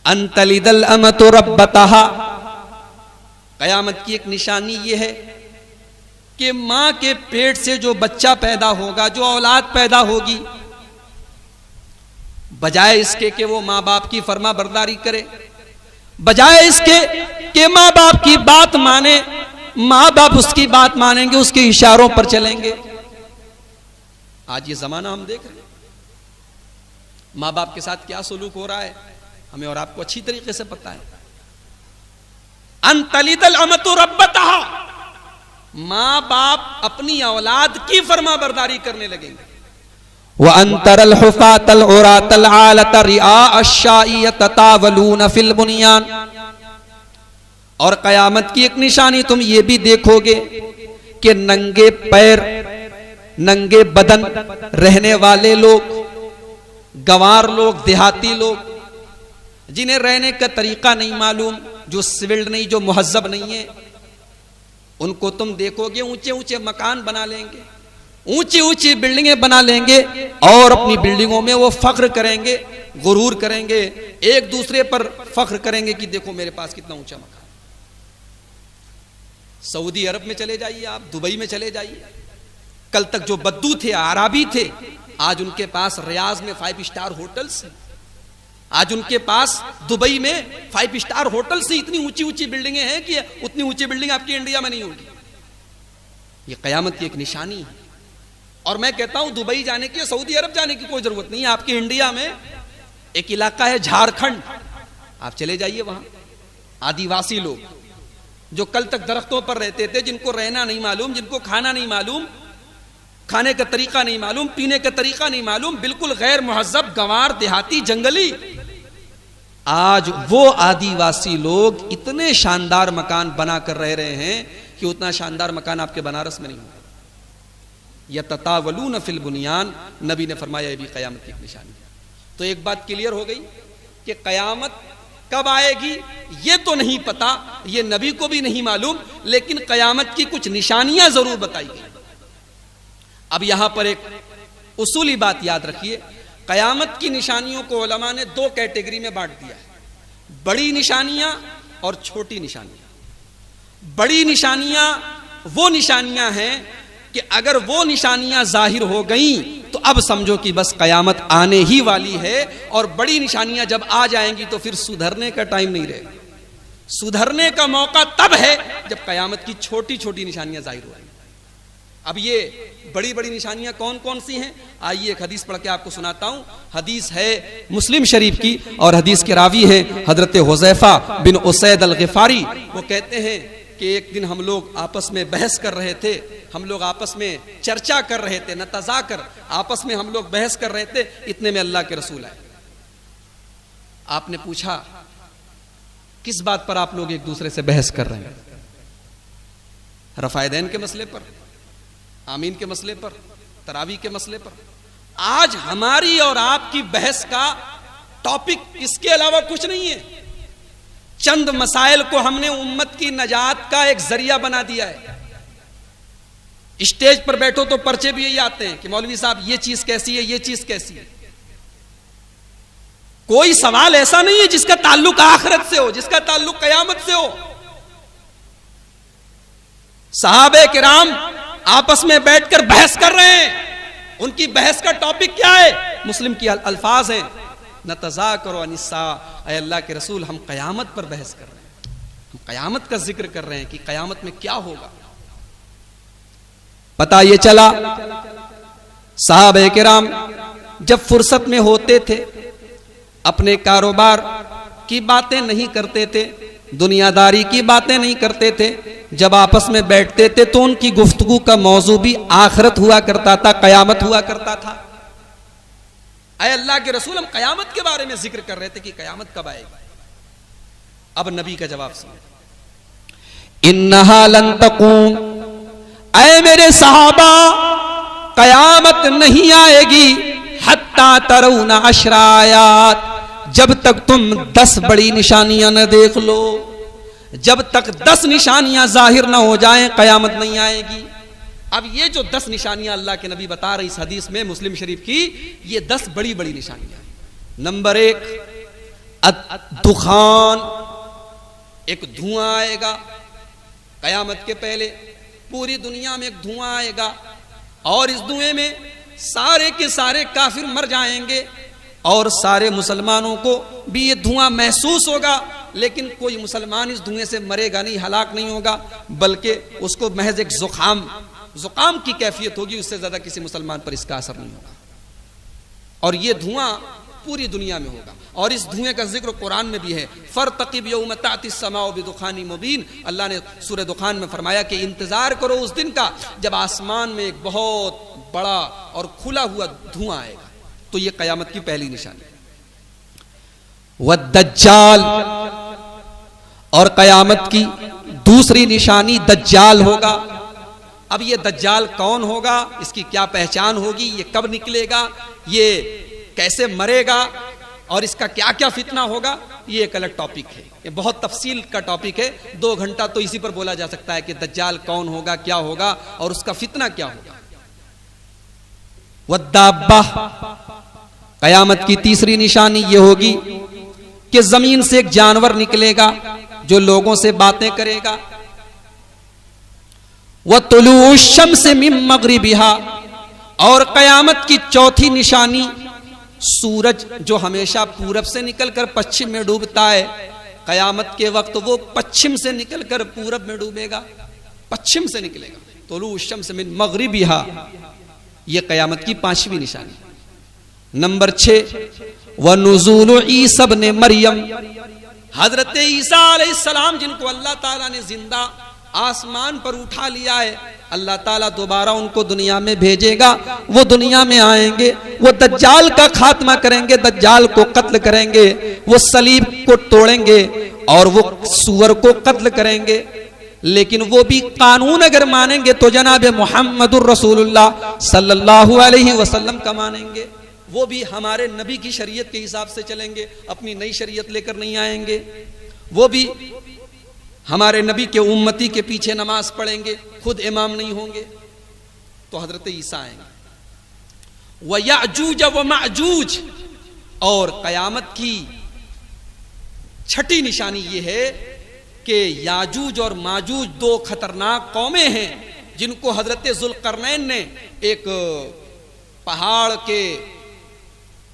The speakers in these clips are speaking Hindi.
अंतलिदल अमतु रब्बतहा, कयामत की एक निशानी यह है कि मां के पेट से जो बच्चा पैदा होगा, जो औलाद पैदा होगी, बजाय इसके कि वो मां बाप की फर्मा बरदारी करे, बजाय इसके कि मां बाप की बात माने, मां बाप उसकी बात मानेंगे, उसके इशारों पर चलेंगे। आज ये जमाना हम देख रहे हैं, मां बाप के साथ क्या सलूक हो रहा है हमें और आपको अच्छी तरीके से पता है। अंतलिदल अमतु रब्बतहा, मां बाप अपनी औलाद की फर्मा बरदारी करने लगेंगे। व अंतरल हुफातल उरातल आलत रिआ अश्शाई ततावलून फिल बुनियान, और कयामत की एक निशानी तुम ये भी देखोगे कि नंगे पैर, नंगे बदन रहने वाले लोग, गंवार लोग, देहाती लोग, जिन्हें रहने का तरीका नहीं मालूम, जो सिविल्ड नहीं, जो मुहज्जब नहीं है, उनको तुम देखोगे ऊंचे ऊंचे मकान बना लेंगे, ऊंची ऊंची बिल्डिंगें बना लेंगे, और अपनी बिल्डिंगों में वो फख्र करेंगे, गुरूर करेंगे, एक दूसरे पर फख्र करेंगे कि देखो मेरे पास कितना ऊंचा मकान। सऊदी अरब में चले जाइए आप, दुबई में चले जाइए, कल तक जो बद्दू थे, आराबी थे, आज उनके पास रियाज में 5 स्टार होटल्स हैं, आज उनके पास दुबई में 5 स्टार होटल्स हैं, इतनी ऊंची ऊंची बिल्डिंगें हैं कि उतनी ऊंची बिल्डिंग आपकी इंडिया में नहीं होगी। ये कयामत की एक निशानी है। और मैं कहता हूं दुबई जाने की, सऊदी अरब जाने की कोई जरूरत नहीं है। आपके इंडिया में एक इलाका है झारखंड, आप चले जाइए, वहां आदिवासी लोग जो कल तक दरख्तों पर रहते थे, जिनको रहना नहीं मालूम, जिनको खाना नहीं मालूम, खाने का तरीका नहीं मालूम, पीने का तरीका नहीं मालूम, बिल्कुल गैर मुहज्जब, गंवार, देहाती, जंगली, आज वो आदिवासी लोग इतने शानदार मकान बना कर रह रहे हैं कि उतना शानदार मकान आपके बनारस में नहीं होगा। यततावलून फिल बुनियान, नबी ने फरमाया ये भी कयामत की एक निशानी है। तो एक बात क्लियर हो गई कि कयामत कब आएगी ये तो नहीं पता, ये नबी को भी नहीं मालूम, लेकिन कयामत की कुछ निशानियां जरूर बताई गई। अब यहां पर एक उसूली बात याद रखिए, कयामत की निशानियों को उलमा ने 2 कैटेगरी में बांट दिया है, बड़ी निशानियां और छोटी निशानियां। बड़ी निशानियां वो निशानियां हैं कि अगर वो निशानियां जाहिर हो गई तो अब समझो कि बस कयामत आने ही वाली है, और बड़ी निशानियां जब आ जाएंगी तो फिर सुधरने का टाइम नहीं रहेगा। सुधरने का मौका तब है जब कयामत की छोटी छोटी निशानियां जाहिर हो जाएंगी। अब ये बड़ी बड़ी निशानियां कौन कौन सी हैं, आइए एक हदीस पढ़ के आपको सुनाता हूं। हदीस है मुस्लिम शरीफ की, और हदीस के रावी हैं हजरत हुज़ैफा बिन उसैद अल गिफारी। वो कहते हैं कि एक दिन हम लोग आपस में बहस कर रहे थे, हम लोग आपस में चर्चा कर रहे थे, नतजा कर आपस में हम लोग बहस कर रहे थे, इतने में अल्लाह के रसूल आए। आपने पूछा किस बात पर आप लोग एक दूसरे से बहस कर रहे हैं? रफ़ायदैन के मसले पर, आमीन के मसले पर, तरावी के मसले पर। आज हमारी और आपकी बहस का टॉपिक इसके अलावा कुछ नहीं है। चंद मसाइल को हमने उम्मत की नजात का एक जरिया बना दिया है। स्टेज पर बैठो तो पर्चे भी यही आते हैं कि मौलवी साहब ये चीज कैसी है, ये चीज कैसी है। कोई सवाल ऐसा नहीं है जिसका ताल्लुक आखिरत से हो, जिसका ताल्लुक कयामत से हो। सहाबे किराम आपस में बैठकर बहस कर रहे हैं, उनकी बहस का टॉपिक क्या है? मुस्लिम की अल्फाज हैं, नतजा करो अनिसा, ऐ अल्लाह के रसूल हम कयामत पर बहस कर रहे हैं, हम कयामत का जिक्र कर रहे हैं कि कयामत में क्या होगा। पता ये चला सहाबे किराम जब फुर्सत में होते थे, अपने कारोबार की बातें नहीं करते थे, दुनियादारी की बातें नहीं करते थे, जब आपस में बैठते थे तो उनकी गुफ्तगू का मौजू भी आखिरत हुआ करता था, कयामत हुआ करता था। ऐ अल्लाह के रसूल हम कयामत के बारे में जिक्र कर रहे थे कि कयामत कब आएगी। अब नबी का जवाब सुनिए, इन्नहा लन तकूम, ऐ मेरे सहाबा कयामत नहीं आएगी हत्ता तरौना अशरायात, जब तक तुम 10 बड़ी निशानियां न देख लो, जब तक 10 निशानियां जाहिर ना हो जाएं कयामत नहीं आएगी। अब ये जो 10 निशानियां अल्लाह के नबी बता रहे इस हदीस में मुस्लिम शरीफ की, ये 10 बड़ी बड़ी निशानियां। नंबर 1, दुखान, एक धुआं आएगा कयामत के पहले, पूरी दुनिया में एक धुआं आएगा और इस धुएं में सारे के सारे काफिर मर जाएंगे और सारे मुसलमानों को भी ये धुआं महसूस होगा, लेकिन कोई मुसलमान इस धुएं से मरेगा नहीं, हलाक नहीं होगा, बल्कि उसको महज एक जुकाम की कैफियत होगी, उससे ज्यादा किसी मुसलमान पर इसका असर नहीं होगा। और ये धुआं पूरी दुनिया में होगा और इस धुएं का जिक्र कुरान में भी है। फरतकिब यौम तातिस समाउ बिदुखानी मुबीन, अल्लाह ने सूरह दुखान में फरमाया कि इंतजार करो उस दिन का जब आसमान में एक बहुत बड़ा और खुला हुआ धुआं आएगा। तो ये कयामत की पहली निशानी। वद्दज्जाल, और कयामत की दूसरी निशानी दज्जाल होगा। अब ये दज्जाल कौन होगा, इसकी क्या पहचान होगी, ये कब निकलेगा, ये कैसे मरेगा और इसका क्या क्या फितना होगा, ये एक अलग टॉपिक है, ये बहुत तफसील का टॉपिक है। 2 घंटा तो इसी पर बोला जा सकता है कि दज्जाल कौन होगा, क्या होगा और उसका फितना क्या होगा। वद्दाब्बा, कयामत की तीसरी निशानी ये होगी कि जमीन से एक जानवर निकलेगा जो लोगों से बातें करेगा। वह तुलू शम्स मिन मगरिबिहा, और कयामत की चौथी निशानी सूरज जो हमेशा पूरब से निकलकर पश्चिम में डूबता है, कयामत के वक्त वो पश्चिम से निकलकर पूरब में डूबेगा, पश्चिम से निकलेगा। तुलू शम्स मिन मगरिबिहा, ये कयामत की 5वीं निशानी। नंबर 6, व नुज़ूलु ईसा इब्न मरियम, हजरत ईसा अलैहिस्सलाम जिनको अल्लाह ताला ने जिंदा आसमान पर उठा लिया है, अल्लाह ताला दोबारा उनको दुनिया में भेजेगा। वो दुनिया में आएंगे, वो दज्जाल का खात्मा करेंगे, दज्जाल को कत्ल करेंगे, वो सलीब को तोड़ेंगे और वो सूअर को कत्ल करेंगे। लेकिन वो भी कानून अगर मानेंगे तो जनाब मुहम्मदुर रसूलुल्लाह सल्लल्लाहु अलैहि वसल्लम का मानेंगे। वो भी हमारे नबी की शरीयत के हिसाब से चलेंगे, अपनी नई शरीयत लेकर नहीं आएंगे। वो भी हमारे नबी के उम्मती के पीछे नमाज पढ़ेंगे, खुद इमाम नहीं होंगे। तो हजरत ईसा आएंगे। व याजूज व माजूज, और कयामत की 6ठी निशानी ये है कि याजूज और माजूज 2 खतरनाक कौमें हैं जिनको हजरत जुल्करनैन ने एक पहाड़ के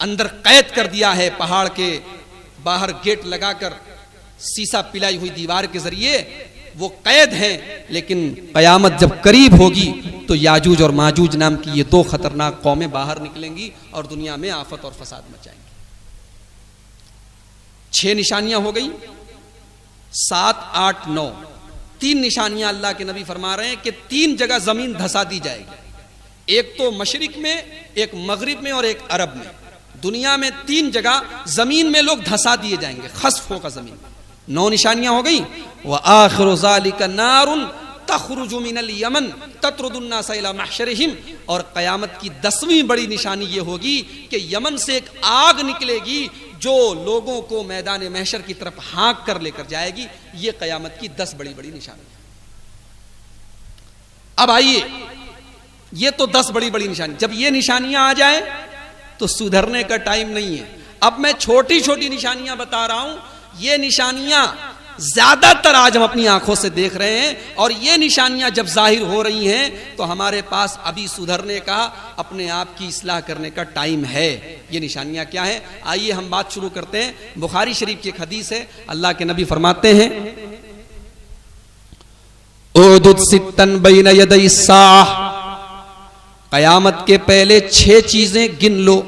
अंदर कैद कर दिया है। पहाड़ के बाहर गेट लगाकर शीशा पिलाई हुई दीवार के जरिए वो कैद हैं। लेकिन कयामत जब करीब होगी तो याजूज और माजूज नाम की ये 2 खतरनाक कौमें बाहर निकलेंगी और दुनिया में आफत और फसाद मचाएंगी। 6 निशानियां हो गई, 7, 8, 9, 3 निशानियां अल्लाह के नबी फरमा रहे हैं कि 3 जगह जमीन धसा दी जाएगी, एक तो मशरिक में, एक मगरिब में और एक अरब में। दुनिया में 3 जगह जमीन में लोग धसा दिए जाएंगे, खस्फ होगा जमीन। 9 निशानियां हो गई। व आखिरु ज़ालिका नारुन तखरुजु मिनल यमन ततरुदुन नास इला महशरिहिम, और कयामत की 10वीं बड़ी निशानी ये होगी कि यमन से एक आग निकलेगी जो लोगों को मैदान महशर की तरफ हाँक कर लेकर जाएगी। ये कयामत की 10 बड़ी बड़ी निशानी। अब आइए, ये तो 10 बड़ी बड़ी निशानी, जब ये निशानियां आ जाए तो सुधरने का टाइम नहीं है। अब मैं छोटी छोटी निशानियां बता रहा हूं, ये निशानियां ज्यादातर आज हम अपनी आंखों से देख रहे हैं, और ये निशानियां जब जाहिर हो रही हैं तो हमारे पास अभी सुधरने का, अपने आप की इस्लाह करने का टाइम है। ये निशानियां क्या है, आइए हम बात शुरू करते हैं। बुखारी शरीफ की एक हदीस है, अल्लाह के नबी फरमाते हैं, उदुद सित्तन बैन यदै साह, कयामत के पहले 6 चीजें गिन लो।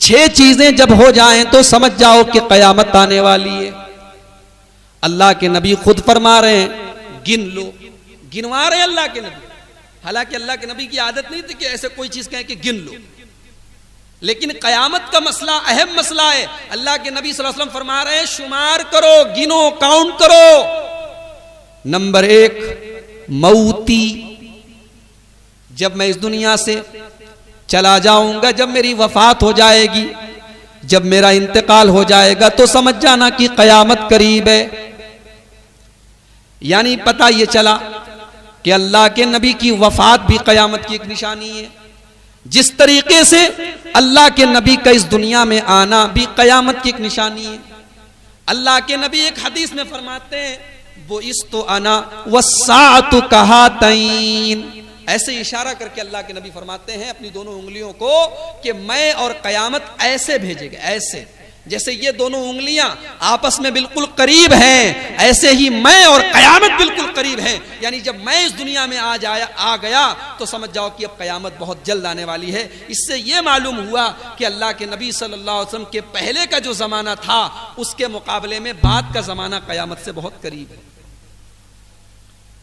6 चीजें जब हो जाएं तो समझ जाओ कि कयामत आने वाली है। अल्लाह के नबी खुद फरमा रहे हैं, गिन लो, गिनवा रहे हैं अल्लाह के नबी। हालांकि अल्लाह के नबी की आदत नहीं थी कि ऐसे कोई चीज कहे कि गिन लो, लेकिन कयामत का मसला अहम मसला है। अल्लाह के नबी सल्लल्लाहु अलैहि वसल्लम फरमा रहे हैं, शुमार करो, गिनो, काउंट करो। नंबर 1, मौती, जब मैं इस दुनिया से चला जाऊंगा, जब मेरी वफात हो जाएगी, जब मेरा इंतकाल हो जाएगा, तो समझ जाना कि कयामत करीब है। यानी पता ये चला कि अल्लाह के नबी की वफात भी कयामत की एक निशानी है। जिस तरीके से अल्लाह के नबी का इस दुनिया में आना भी कयामत की एक निशानी है। अल्लाह के नबी एक हदीस में फरमाते हैं, वो इस तो आना वस्सातु कहातैन, ऐसे इशारा करके अल्लाह के नबी फरमाते हैं अपनी दोनों उंगलियों को कि मैं और कयामत ऐसे भेजेंगे, ऐसे जैसे ये दोनों उंगलियां आपस में बिल्कुल करीब हैं, ऐसे ही मैं और कयामत बिल्कुल करीब हैं। यानी जब मैं इस दुनिया में आ गया तो समझ जाओ कि अब कयामत बहुत जल्द आने वाली है। इससे ये मालूम हुआ कि अल्लाह के नबी सल्लल्लाहु अलैहि वसल्लम के पहले का जो जमाना था उसके मुकाबले में बाद का जमाना कयामत से बहुत करीब है।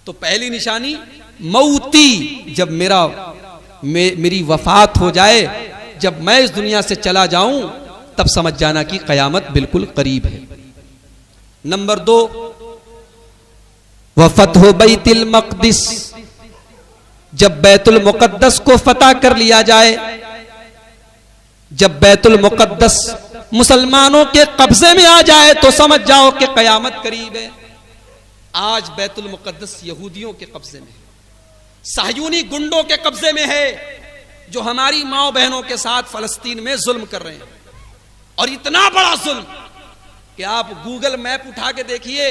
तो पहली निशानी मौती, जब मेरी वफात हो जाए, जब मैं इस दुनिया से चला जाऊं, तब समझ जाना कि कयामत बिल्कुल करीब है। नंबर 2, वफतह बैतुल मक़दिस, जब बैतुल मुक़द्दस को फतह कर लिया जाए, जब बैतुल मुक़द्दस मुसलमानों के कब्जे में आ जाए तो समझ जाओ कि कयामत करीब है। आज बैतुल मुक़द्दस यहूदियों के कब्जे में, साहयूनी गुंडों के कब्जे में है, जो हमारी माओ बहनों के साथ फलस्तीन में जुल्म कर रहे हैं। और इतना बड़ा जुल्म कि आप गूगल मैप उठा के देखिए,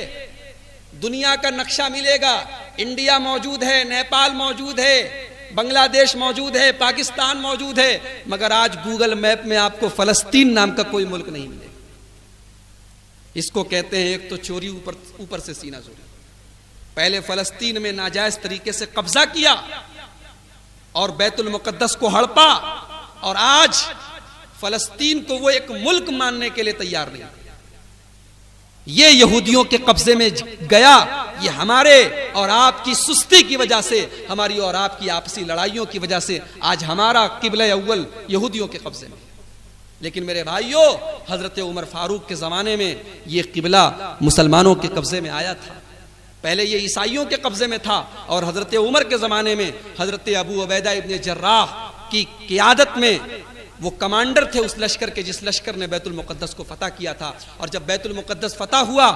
दुनिया का नक्शा मिलेगा, इंडिया मौजूद है, नेपाल मौजूद है, बांग्लादेश मौजूद है, पाकिस्तान मौजूद है, मगर आज गूगल मैप में आपको फलस्तीन नाम का कोई मुल्क नहीं मिलेगा। इसको कहते हैं एक तो चोरी ऊपर से सीना चोरी। पहले फलस्तीन में नाजायज तरीके से कब्जा किया और बैतुल मुक़द्दस को हड़पा, और आज फलस्तीन को वो एक मुल्क मानने के लिए तैयार नहीं। ये यहूदियों के कब्जे में गया। ये हमारे और आपकी सुस्ती की वजह से, हमारी और आपकी आपसी लड़ाइयों की वजह से आज हमारा किबला अव्वल यहूदियों के कब्जे में। लेकिन मेरे भाइयों, हजरत उमर फारूक के जमाने में ये किबला मुसलमानों के कब्जे में आया था। पहले ये ईसाइयों के कब्जे में था, और हजरत उमर के जमाने में हजरत अबू उबैदा इब्ने जर्राह की क़ियादत में वो कमांडर थे उस लश्कर के, जिस लश्कर ने बैतुल मुक़द्दस को फतह किया था। और जब बैतुल मुक़द्दस फतह हुआ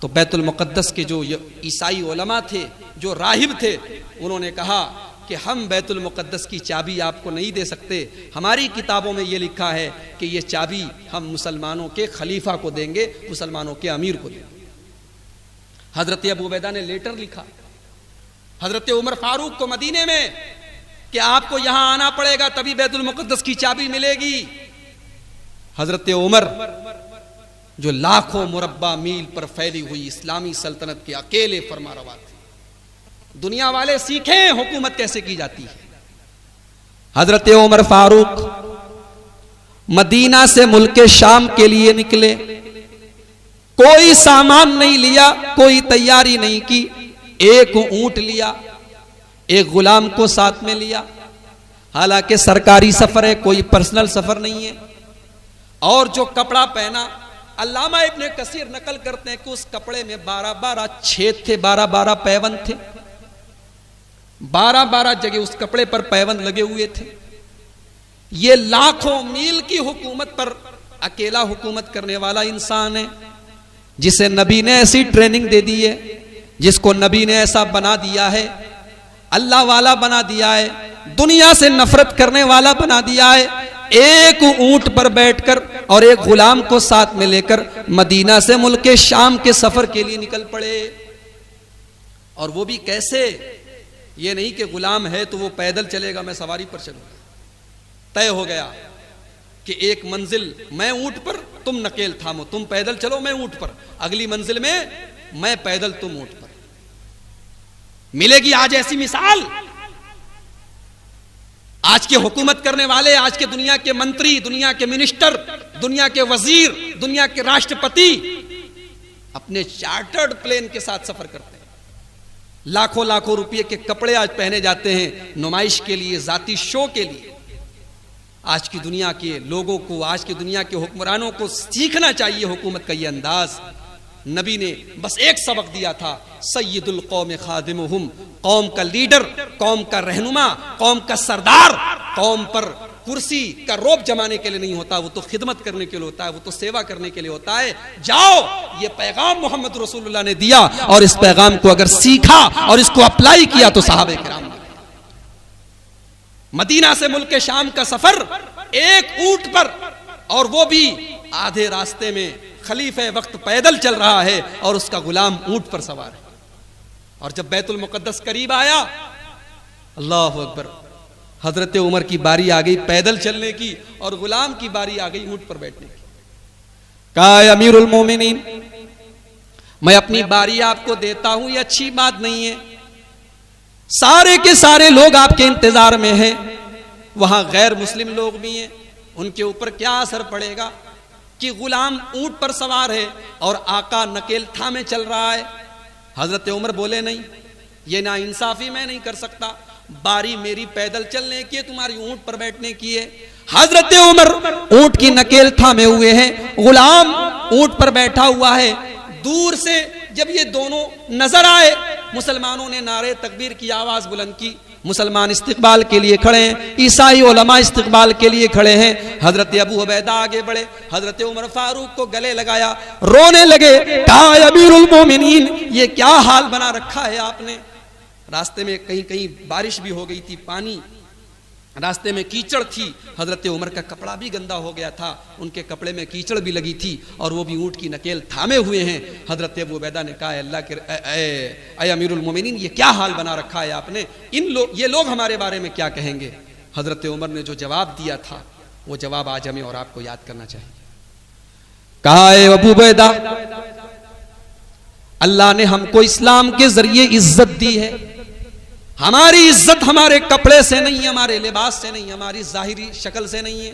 तो बैतुल मुक़द्दस के जो ईसाई उलमा थे, जो राहिब थे, उन्होंने कहा कि हम बैतुल मुक़द्दस की चाबी आपको नहीं दे सकते, हमारी किताबों में ये लिखा है कि ये चाबी हम मुसलमानों के खलीफा को देंगे, मुसलमानों के अमीर को देंगे। हजरत अबू उबैदा ने लेटर लिखा हजरत उमर फारूक को मदीने में कि आपको यहां आना पड़ेगा, तभी बैतुल मुक़द्दस की चाबी मिलेगी। हजरत उमर, जो लाखों मुरब्बा मील पर फैली हुई इस्लामी सल्तनत के अकेले फरमारवा थे, दुनिया वाले सीखें हुकूमत कैसे की जाती है। हजरत उमर फारूक मदीना से मुल्क शाम के लिए निकले, कोई सामान नहीं लिया, कोई तैयारी नहीं की, एक ऊंट लिया, एक गुलाम को साथ में लिया। हालांकि सरकारी सफर है, कोई पर्सनल सफर नहीं है। और जो कपड़ा पहना, अल्लामा इब्ने कसीर नकल करते हैं कि उस कपड़े में 12-12 छेद थे, 12-12 पैबंद थे, 12-12 जगह उस कपड़े पर पैबंद लगे हुए थे। ये लाखों मील की हुकूमत पर अकेला हुकूमत करने वाला इंसान है, जिसे नबी ने ऐसी ट्रेनिंग दे दी है, जिसको नबी ने ऐसा बना दिया है, अल्लाह वाला बना दिया है, दुनिया से नफरत करने वाला बना दिया है। एक ऊंट पर बैठकर और एक गुलाम को साथ में लेकर मदीना से मुल्क शाम के सफर के लिए निकल पड़े। और वो भी कैसे, ये नहीं कि गुलाम है तो वो पैदल चलेगा, मैं सवारी पर चलूंगा। तय हो गया कि एक मंजिल मैं ऊंट पर, तुम नकेल थामो, तुम पैदल चलो, मैं ऊंट पर, अगली मंजिल में मैं पैदल, तुम ऊंट पर। मिलेगी आज ऐसी मिसाल। आज के हुकूमत करने वाले, आज के दुनिया के मंत्री, दुनिया के मिनिस्टर, दुनिया के वजीर, दुनिया के राष्ट्रपति अपने चार्टर्ड प्लेन के साथ सफर करते हैं। लाखों लाखों रुपए के कपड़े आज पहने जाते हैं नुमाइश के लिए, जाती शो के लिए। आज की दुनिया के लोगों को, आज की दुनिया के हुक्मरानों को सीखना चाहिए हुकूमत का ये अंदाज। नबी ने बस एक सबक दिया था, सय्यदुल कौम खादिमुहुम, कौम का लीडर, कौम का रहनुमा, कौम का सरदार, कौम पर कुर्सी का रोब जमाने के लिए नहीं होता, वो तो खिदमत करने के लिए होता है, वो तो सेवा करने के लिए होता है। जाओ, ये पैगाम मोहम्मद रसूलुल्लाह ने दिया, और इस पैगाम को अगर सीखा और इसको अप्लाई किया तो सहाबे किराम। मदीना से मुल्क शाम का सफर एक ऊंट पर, और वो भी आधे रास्ते में खलीफे वक्त पैदल चल रहा है और उसका गुलाम ऊंट पर सवार है। और जब बैतुल मुकद्दस करीब आया, अल्लाह अकबर, हजरत उमर की बारी आ गई पैदल चलने की और गुलाम की बारी आ गई ऊंट पर बैठने की। कहा अमीरुल मोमिनीन, मैं अपनी बारी आपको देता हूं, ये अच्छी बात नहीं है। सारे के सारे लोग आपके इंतजार में हैं, वहां गैर मुस्लिम लोग भी हैं, उनके ऊपर क्या असर पड़ेगा कि गुलाम ऊंट पर सवार है और आका नकेल थामे चल रहा है। हजरत उमर बोले नहीं, ये ना इंसाफी मैं नहीं कर सकता, बारी मेरी पैदल चलने की है, तुम्हारी ऊंट पर बैठने की है। हजरत उमर ऊंट की नकेल थामे हुए हैं, गुलाम ऊंट पर बैठा हुआ है। दूर से जब ये दोनों नजर आए, मुसलमानों ने नारे तकबीर की आवाज बुलंद की। मुसलमान इस्तिकबाल के लिए खड़े हैं, ईसाई उलमा इस्तिकबाल के लिए खड़े हैं। हजरत अबू उबैदा आगे बढ़े, हजरत उमर फारूक को गले लगाया, रोने लगे। कहा अमीरुल मोमिनीन, ये क्या हाल बना रखा है आपने। रास्ते में कहीं कहीं बारिश भी हो गई थी, पानी रास्ते में कीचड़ थी। हजरत उमर का कपड़ा भी गंदा हो गया था, उनके कपड़े में कीचड़ भी लगी थी और वो भी ऊंट की नकेल थामे हुए हैं। हजरत अबू उबैदा ने कहा, अल्लाह के अमीरुल मोमिनीन, ये क्या हाल बना रखा है आपने, ये लोग हमारे बारे में क्या कहेंगे। हजरत उमर ने जो जवाब दिया था, वो जवाब आज हमें और आपको याद करना चाहिए। कहा, अबू उबैदा, अल्लाह ने हमको इस्लाम के जरिए इज्जत दी है। हमारी इज्जत हमारे कपड़े से नहीं है, हमारे लिबास से नहीं, हमारी जाहिरी शक्ल से नहीं है।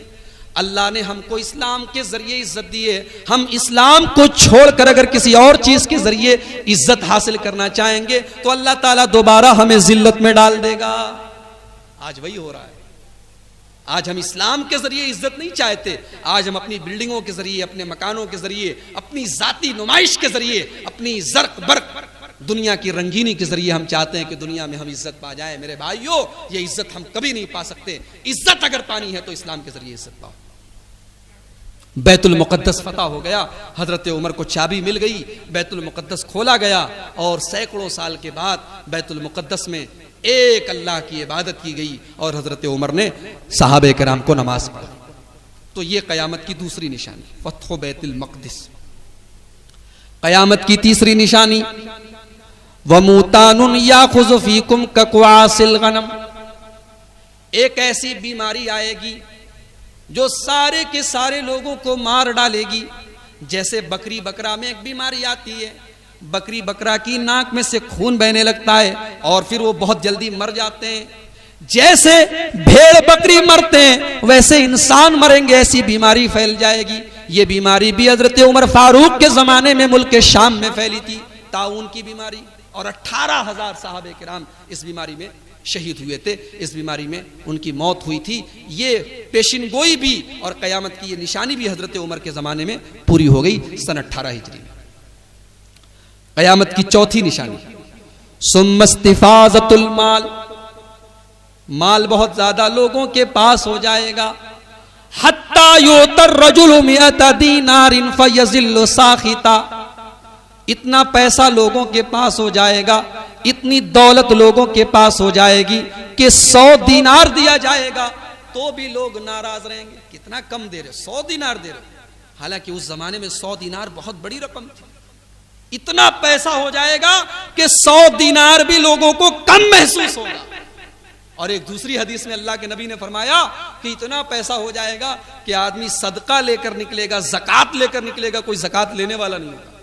अल्लाह ने हमको इस्लाम के जरिए इज्जत दी है। हम इस्लाम को छोड़कर अगर किसी और चीज के जरिए इज्जत हासिल करना चाहेंगे तो अल्लाह ताला दोबारा हमें जिल्लत में डाल देगा। आज वही हो रहा है। आज हम इस्लाम के जरिए इज्जत नहीं चाहते, आज हम अपनी बिल्डिंगों के जरिए, अपने मकानों के जरिए, अपनी जाती नुमाइश के जरिए, अपनी जर्क बर्क दुनिया की रंगीनी के जरिए हम चाहते हैं कि दुनिया में हम इज्जत पा जाए। मेरे भाइयों, ये इज्जत हम कभी नहीं पा सकते। इज्जत अगर पानी है तो इस्लाम के जरिए इज्जत पाओ। बैतुल मुकद्दस फतह हो गया, हजरत उमर को चाबी मिल गई, बैतुल मुकद्दस खोला गया और सैकड़ों साल के बाद बैतुल मुकद्दस में एक अल्लाह की इबादत की गई और हजरत उमर ने सहाबे किराम को नमाज पढ़ा। तो ये कयामत की दूसरी निशानी, फतह बैतुल मक़दिस। कयामत की तीसरी निशानी, वमूतानुन याखुज़ु फीकुम कक़वासिल गनम। एक ऐसी बीमारी आएगी जो सारे के सारे लोगों को मार डालेगी। जैसे बकरी बकरा में एक बीमारी आती है, बकरी बकरा की नाक में से खून बहने लगता है और फिर वो बहुत जल्दी मर जाते हैं। जैसे भेड़ बकरी मरते हैं वैसे इंसान मरेंगे, ऐसी बीमारी फैल जाएगी। ये बीमारी भी हजरत उमर फारूक के जमाने में मुल्क शाम में फैली थी, ताउन की बीमारी, और 18,000 साहबे किराम इस बीमारी में शहीद हुए थे, इस बीमारी में उनकी मौत हुई थी। ये पेशिनगोई भी और कयामत की ये निशानी भी हजरत उमर के जमाने में पूरी हो गई सन 18 हिजरी में। कयामत की चौथी निशानी, सुम्मस्तिफाज़तुल माल। माल बहुत ज्यादा लोगों के पास हो जाएगा। हत्ता युतर रजुलु मिअता दीनारिन फयज़िल्लु साखिता। इतना पैसा लोगों के पास हो जाएगा, इतनी दौलत लोगों के पास हो जाएगी कि 100 दीनार दिया जाएगा तो भी लोग नाराज रहेंगे। कितना कम दे रहे, 100 दीनार दे रहे। हालांकि उस जमाने में 100 दीनार बहुत बड़ी रकम थी। इतना पैसा हो जाएगा कि 100 दीनार भी लोगों को कम महसूस होगा। और एक दूसरी हदीस में अल्लाह के नबी ने फरमाया कि इतना पैसा हो जाएगा कि आदमी सदका लेकर निकलेगा, ज़कात लेकर निकलेगा, कोई ज़कात लेने वाला नहीं होगा।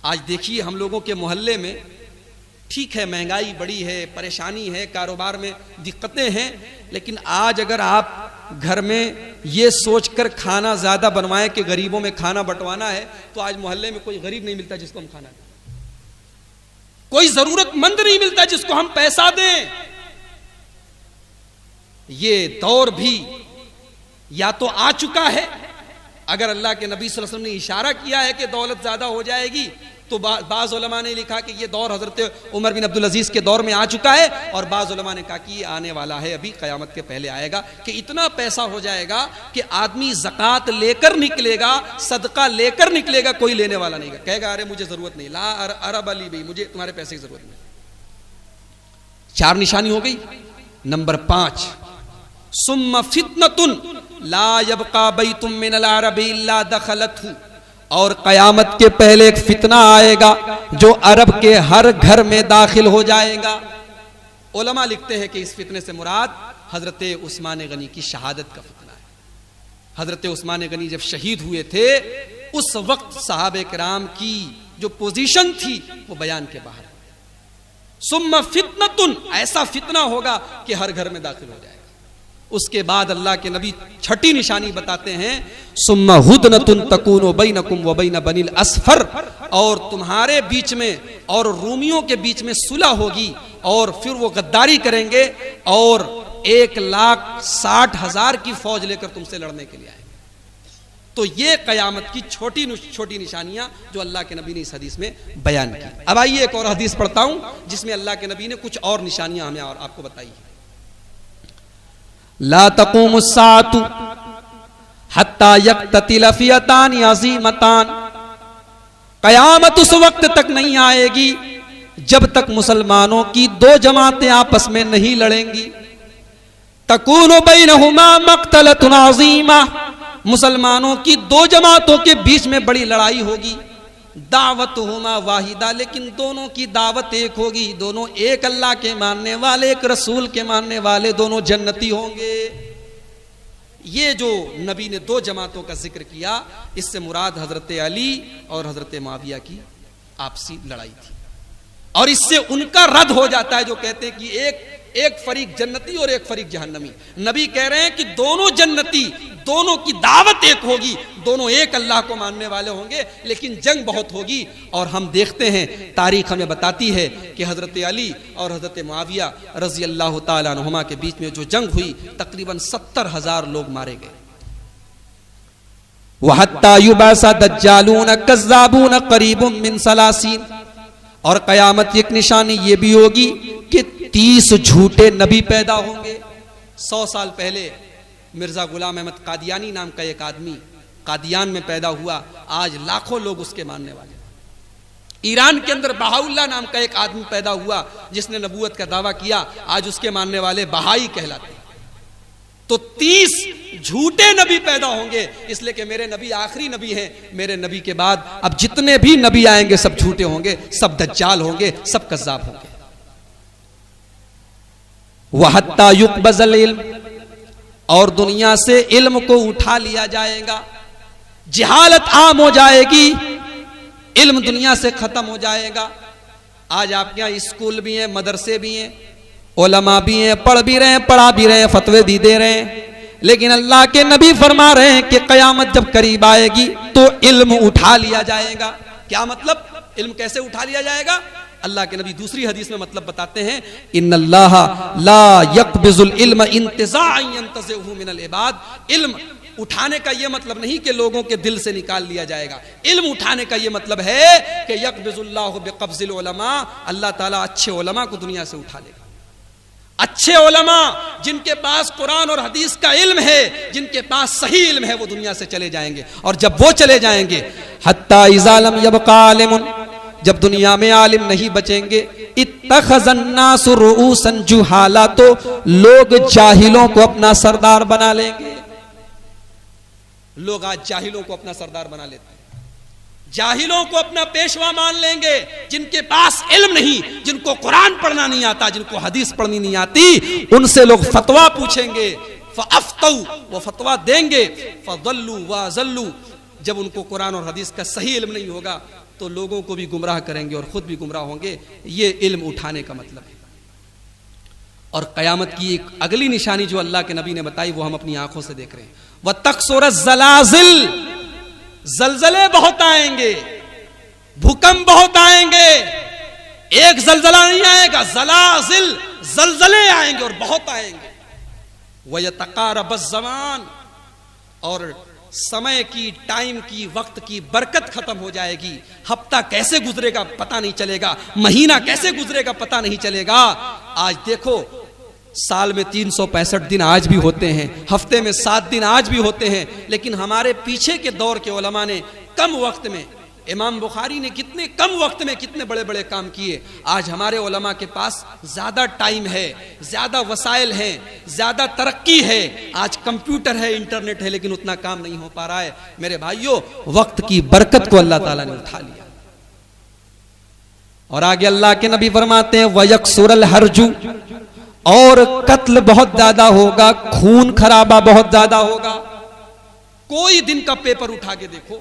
आज देखिए हम लोगों के मोहल्ले में, ठीक है महंगाई बड़ी है, परेशानी है, कारोबार में दिक्कतें हैं, लेकिन आज अगर आप घर में ये सोचकर खाना ज्यादा बनवाएं कि गरीबों में खाना बंटवाना है, तो आज मोहल्ले में कोई गरीब नहीं मिलता जिसको हम खाना दें, कोई जरूरतमंद नहीं मिलता जिसको हम पैसा दें। ये दौर भी या तो आ चुका है, अगर अल्लाह के नबी सल्लल्लाहु अलैहि वसल्लम ने इशारा किया है कि दौलत ज्यादा हो जाएगी, तो बाज़ उलमा ने लिखा कि ये दौर हजरत उमर बिन अब्दुल अजीज के दौर में आ चुका है, और बाज़ उलमा ने कहा कि ये आने वाला है, अभी क़यामत के पहले आएगा कि इतना पैसा हो जाएगा कि आदमी ज़कात लेकर निकलेगा, सदका लेकर निकलेगा, कोई लेने वाला नहीं, कहेगा अरे मुझे जरूरत नहीं, ला अरब अली भाई, मुझे तुम्हारे पैसे की जरूरत नहीं। 4 निशानी हो गई। नंबर 5, सुम्मा फितनतुन ला यबका बैतुम मिनल अरबी इल्ला दखलतहु और कयामत के पहले एक फितना आएगा जो अरब के हर घर में दाखिल हो जाएगा। उलमा लिखते हैं कि इस फितने से मुराद हजरत उस्मान गनी की शहादत का फितना है। हजरत उस्मान गनी जब शहीद हुए थे उस वक्त सहाबे किराम की जो पोजीशन थी वो बयान के बाहर। सुम्मा फितनतुन, ऐसा फितना होगा कि हर घर में दाखिल हो जाएगा। उसके बाद अल्लाह के नबी छठी निशानी बताते हैं, सुम्मा हुदनतुन तकूनु बैनकुम व बैन बनिल असफर, और तुम्हारे बीच में और रूमियों के बीच में सुलह होगी और फिर वो गद्दारी करेंगे और 1,60,000 की फौज लेकर तुमसे लड़ने के लिए आएंगे। तो ये कयामत की छोटी छोटी निशानियां जो अल्लाह के नबी ने इस हदीस में बयान की। अब आइए एक और हदीस पढ़ता हूं जिसमें अल्लाह के नबी ने कुछ और निशानियां हमें और आपको बताई है। ला तक़ूमु स्साअतु हत्ता यक़्ततिल फ़ियतान अज़ीमतान, कयामत उस वक्त तक नहीं आएगी जब तक मुसलमानों की दो जमातें आपस में नहीं लड़ेंगी। तकूनु बैनहुमा मक़तलतुन अज़ीमा, मुसलमानों की दो जमातों के बीच में बड़ी लड़ाई होगी। दावतुहुमा वाहिदा, लेकिन दोनों की दावत एक होगी, दोनों एक अल्लाह के मानने वाले, एक रसूल के मानने वाले, दोनों जन्नती होंगे। ये जो नबी ने दो जमातों का जिक्र किया, इससे मुराद हजरत अली और हजरत मुआविया की आपसी लड़ाई थी। और इससे उनका रद्द हो जाता है जो कहते हैं कि एक फरीक जन्नती और एक फरीक जहन्नमी। नबी कह रहे हैं कि दोनों जन्नती, दोनों की दावत एक होगी, दोनों एक अल्लाह को मानने वाले होंगे, लेकिन जंग बहुत होगी। और हम देखते हैं तारीख हमें बताती है कि हजरत अली और हजरत मुआविया रजी अल्लाह तआला अन्हुमा के बीच में जो जंग हुई तकरीबन 70,000 लोग मारे गए। वहत्ता युबासा दज्जालून कज़्ज़ाबून करीबुम मिन सलासीन, और कयामत की एक निशानी ये भी होगी कि 30 झूठे नबी पैदा होंगे। 100 साल पहले मिर्जा गुलाम अहमद कादियानी नाम का एक आदमी कादियान में पैदा हुआ, आज लाखों लोग उसके मानने वाले। ईरान के अंदर बहाउल्लाह नाम का एक आदमी पैदा हुआ जिसने नबूवत का दावा किया, आज उसके मानने वाले बहाई कहलाते हैं। तो 30 झूठे नबी पैदा होंगे, इसलिए कि मेरे नबी आखिरी नबी हैं। मेरे नबी के बाद अब जितने भी नबी आएंगे सब झूठे होंगे, सब दज्जाल होंगे, सब कज़्ज़ाब होंगे। वहत्ता युक़बज़ल इल्म, और दुनिया से इल्म को उठा लिया जाएगा, जिहालत आम हो जाएगी, इल्म दुनिया से खत्म हो जाएगा। आज आपके यहाँ स्कूल भी हैं, मदरसे भी हैं, उलमा भी हैं, पढ़ भी रहे हैं, पढ़ा भी रहे हैं, फतवे भी दे रहे हैं, लेकिन अल्लाह के नबी फरमा रहे हैं कि कयामत जब करीब आएगी तो इल्म उठा लिया जाएगा। क्या मतलब? इल्म कैसे उठा लिया जाएगा? अल्लाह के नबी दूसरी हदीस में मतलब बताते हैं, इन्नल्लाह ला यक़बिज़ुल इल्म इंतिज़ाअन यंतज़िहु मिनल इबाद। इल्म उठाने का यह मतलब नहीं कि लोगों के दिल से निकाल लिया जाएगा। इल्म उठाने का यह मतलब है कि यक़बिज़ुल्लाहु बिक़ब्ज़िल उलमा, अल्लाह ताला अच्छे उलमा को दुनिया से उठा लेगा। अच्छे उलमा जिनके पास कुरान और हदीस का इल्म है, जिनके पास सही इल्म है, वो दुनिया से चले जाएंगे। और जब वो चले जाएंगे, हत्ता इज़ा लम यबक़ा आलिमुन, जब दुनिया में आलिम नहीं बचेंगे, इत्तख़ज़न्नासु रुऊसन जुहाला, तो लोग जाहिलों को अपना सरदार बना लेंगे। लोग आज जाहिलों को अपना सरदार बना लेते हैं, जाहिलों को अपना पेशवा मान लेंगे। जिनके पास इल्म नहीं, जिनको कुरान पढ़ना नहीं आता, जिनको हदीस पढ़नी नहीं आती, उनसे लोग फतवा पूछेंगे। फ़अफ़्तौ, वो फतवा देंगे। फ़ज़ल्लू वज़ल्लू, जब उनको कुरान और हदीस का सही इल्म नहीं होगा तो लोगों को भी गुमराह करेंगे और खुद भी गुमराह होंगे। ये इल्म उठाने का मतलब है। और कयामत की एक अगली निशानी जो अल्लाह के नबी ने बताई वो हम अपनी आंखों से देख रहे हैं। वह तकसुरज़ ज़लाज़िल, जलजले बहुत आएंगे, भूकंप बहुत आएंगे। एक जलजला नहीं आएगा, ज़लाज़िल, जलजले आएंगे और बहुत आएंगे। वयतक़ारबज़ ज़मान, और समय की, टाइम की, वक्त की बरकत खत्म हो जाएगी। हफ्ता कैसे गुजरेगा पता नहीं चलेगा, महीना कैसे गुजरेगा पता नहीं चलेगा। आज देखो, साल में 365 दिन आज भी होते हैं, हफ्ते में 7 दिन आज भी होते हैं, लेकिन हमारे पीछे के दौर के उलमा ने कम वक्त में इमाम बुखारी ने कितने कम वक्त में कितने बड़े बड़े काम किए। आज हमारे उलमा के पास ज्यादा टाइम है, ज्यादा वसाइल हैं, ज्यादा तरक्की है, आज कंप्यूटर है, इंटरनेट है, लेकिन उतना काम नहीं हो पा रहा है। मेरे भाइयों, वक्त की बरकत को अल्लाह ताला ने उठा लिया। और आगे अल्लाह के नबी फरमाते हैं वयक्सुरल हर्जु, और कत्ल बहुत ज्यादा होगा, खून खराबा बहुत ज्यादा होगा। कोई दिन का पेपर उठा के देखो,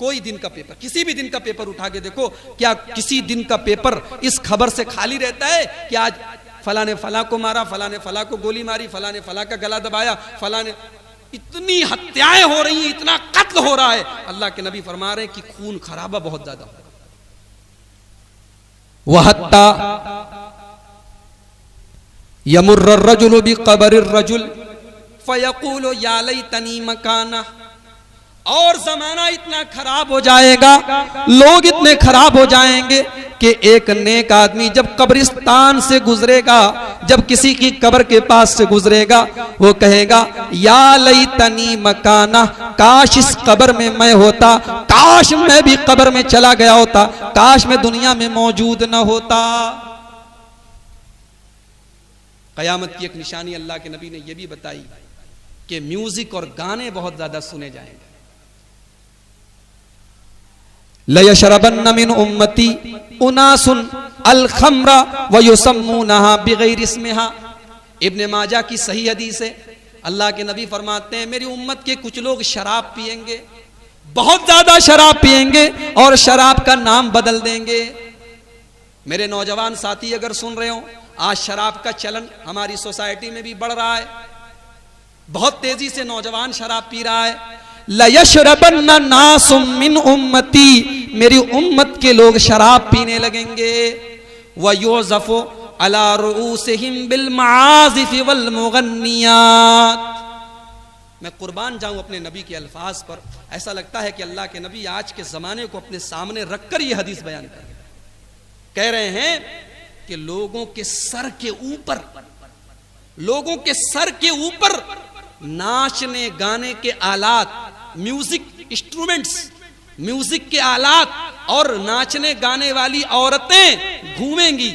कोई दिन का पेपर, किसी भी दिन का पेपर उठा के देखो, क्या किसी दिन का पेपर इस खबर से खाली रहता है कि आज फला ने फला को मारा, फला ने फला को गोली मारी, फला ने फला का गला दबाया, फला ने, इतनी हत्याएं हो रही हैं, इतना कत्ल हो रहा है। अल्लाह के नबी फरमा रहे हैं कि खून खराबा बहुत ज्यादा होगा। वहत्ता यमुर्र रजुल बिक़ब्रिर रजुल फयक़ूलु या लैतनी मकाना, और जमाना इतना खराब हो जाएगा, लोग इतने खराब हो जाएंगे कि एक नेक आदमी जब कब्रिस्तान से गुजरेगा, जब किसी की कब्र के पास से गुजरेगा, वो कहेगा या लैतनी मकाना, काश इस कब्र में मैं होता, काश मैं भी कब्र में चला गया होता, काश मैं दुनिया में मौजूद न होता। कयामत की एक निशानी अल्लाह के नबी ने यह भी बताई कि म्यूजिक और गाने बहुत ज्यादा सुने जाएंगे। लयशरबन्न मिन उम्मती उनासुन अल खम्रा व युसम्मूनहा बिगैर इस्मिहा। इब्ने माजा की सही हदीस है, अल्लाह के नबी फरमाते हैं मेरी उम्मत के कुछ लोग शराब पिएंगे, बहुत ज्यादा शराब पिएंगे और शराब का नाम बदल देंगे। मेरे नौजवान साथी अगर सुन रहे हो, आज शराब का चलन हमारी सोसाइटी में भी बढ़ रहा है, बहुत तेजी से नौजवान शराब पी रहा है। लयशरबन्ना नासुम मिन उम्मती, मेरी उम्मत के लोग शराब पीने लगेंगे। व युज़फ़ु अला रुऊसिहिम बिल मआज़िफ़ वल मुग़न्नियात। मैं कुर्बान जाऊं अपने नबी के अल्फाज पर, ऐसा लगता है कि अल्लाह के नबी आज के जमाने को अपने सामने रखकर यह हदीस बयान कर रहे हैं। कह रहे हैं कि लोगों के सर के ऊपर, लोगों के सर के ऊपर नाचने गाने के आलात, म्यूजिक इंस्ट्रूमेंट्स, म्यूजिक के आलात और नाचने गाने वाली औरतें घूमेंगी।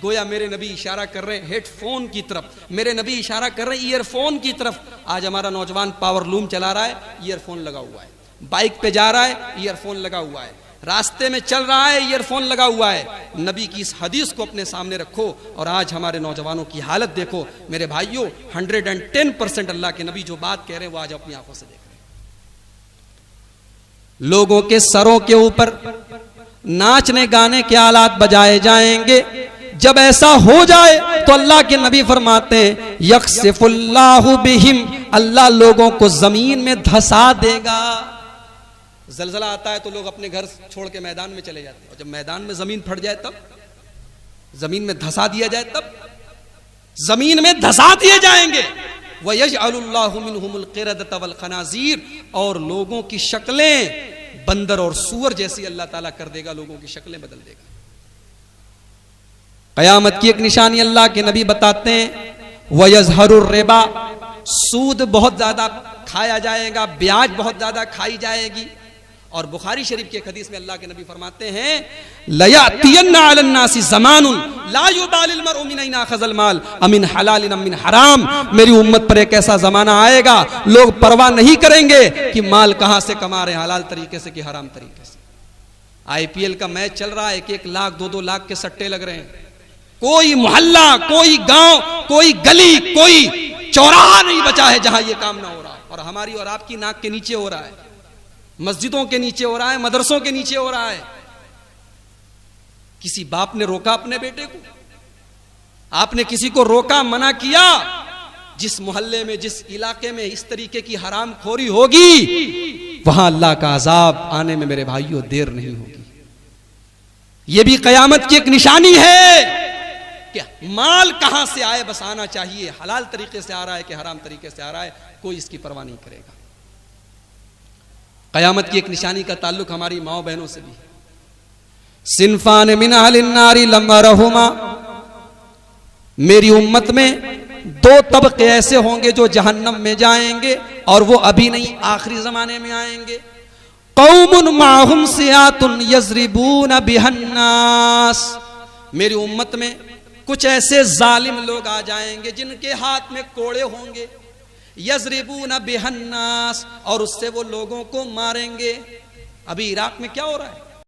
गोया मेरे नबी इशारा कर रहे हैं हेडफोन की तरफ, मेरे नबी इशारा कर रहे हैं ईयरफोन की तरफ। आज हमारा नौजवान पावर लूम चला रहा है, ईयरफोन लगा हुआ है, बाइक पे जा रहा है, ईयरफोन लगा हुआ है, रास्ते में चल रहा है, ईयरफोन लगा हुआ है। नबी की इस हदीस को अपने सामने रखो और आज हमारे नौजवानों की हालत देखो। मेरे भाइयों, 110% अल्लाह के नबी जो बात कह रहे हैं वो आज अपनी आंखों से देख रहे हैं। लोगों के सरों के ऊपर नाचने गाने के आलात बजाए जाएंगे। जब ऐसा हो जाए तो अल्लाह के नबी फरमाते हैं यक्सिफुल्लाहु बिहिम, अल्लाह लोगों को जमीन में धंसा देगा। जलजला आता है तो लोग अपने घर छोड़ के मैदान में चले जाते हैं, और जब मैदान में जमीन फट जाए तब, जमीन में धंसा दिया जाए तब, जमीन में धंसा दिए जाएंगे। वयजअलुल्लाहु मिनहुमुल क़िरदत वल खनाज़ीर, और लोगों की शक्लें बंदर और सूअर जैसी अल्लाह ताला कर देगा, लोगों की शक्लें बदल देगा। कयामत की एक निशानी अल्लाह के नबी बताते हैं वयज़हरुर रिबा, सूद बहुत ज्यादा खाया जाएगा, ब्याज बहुत ज्यादा खाई जाएगी। और बुखारी शरीफ की एक हदीस में अल्लाह के नबी फरमाते हैं लयातियन्ना अलन्नासी ज़मानुन ला युबालिल मरउ मिन ऐना अख़ज़ल माल अमिन हलालिन अमिन हराम। मेरी उम्मत पर एक ऐसा जमाना आएगा, लोग परवाह नहीं करेंगे कि माल कहां से कमा रहे हैं, हलाल तरीके से कि हराम तरीके से। IPL का मैच चल रहा है, 1-1 लाख 2-2 लाख के सट्टे लग रहे हैं। कोई मोहल्ला, कोई गांव, कोई गली, कोई चौराहा नहीं बचा है जहां यह काम ना हो रहा है। और हमारी और आपकी नाक के नीचे हो रहा है, मस्जिदों के नीचे हो रहा है, मदरसों के नीचे हो रहा है। किसी बाप ने रोका अपने बेटे को? आपने किसी को रोका, मना किया? जिस मोहल्ले में, जिस इलाके में इस तरीके की हराम खोरी होगी, वहां अल्लाह का अजाब आने में मेरे भाइयों देर नहीं होगी। यह भी कयामत की एक निशानी है कि माल कहां से आए बस आना चाहिए, हलाल तरीके से आ रहा है कि हराम तरीके से आ रहा है, कोई इसकी परवाह नहीं करेगा। कयामत की एक निशानी का ताल्लुक हमारी माओ बहनों से भी। सिनफान मिन अहलिन नारी लम्मा रहुमा, मेरी उम्मत में 2 तबके ऐसे होंगे जो जहन्नम में जाएंगे और वो अभी नहीं, आखिरी जमाने में आएंगे। कौमुन माहुम सियातुन यजरिबून बिहन्नास, मेरी उम्मत में कुछ ऐसे जालिम लोग आ जाएंगे जिनके हाथ में कोड़े होंगे, यजरिबून बिहन्नास, और उससे वो लोगों को मारेंगे। अभी इराक में क्या हो रहा है?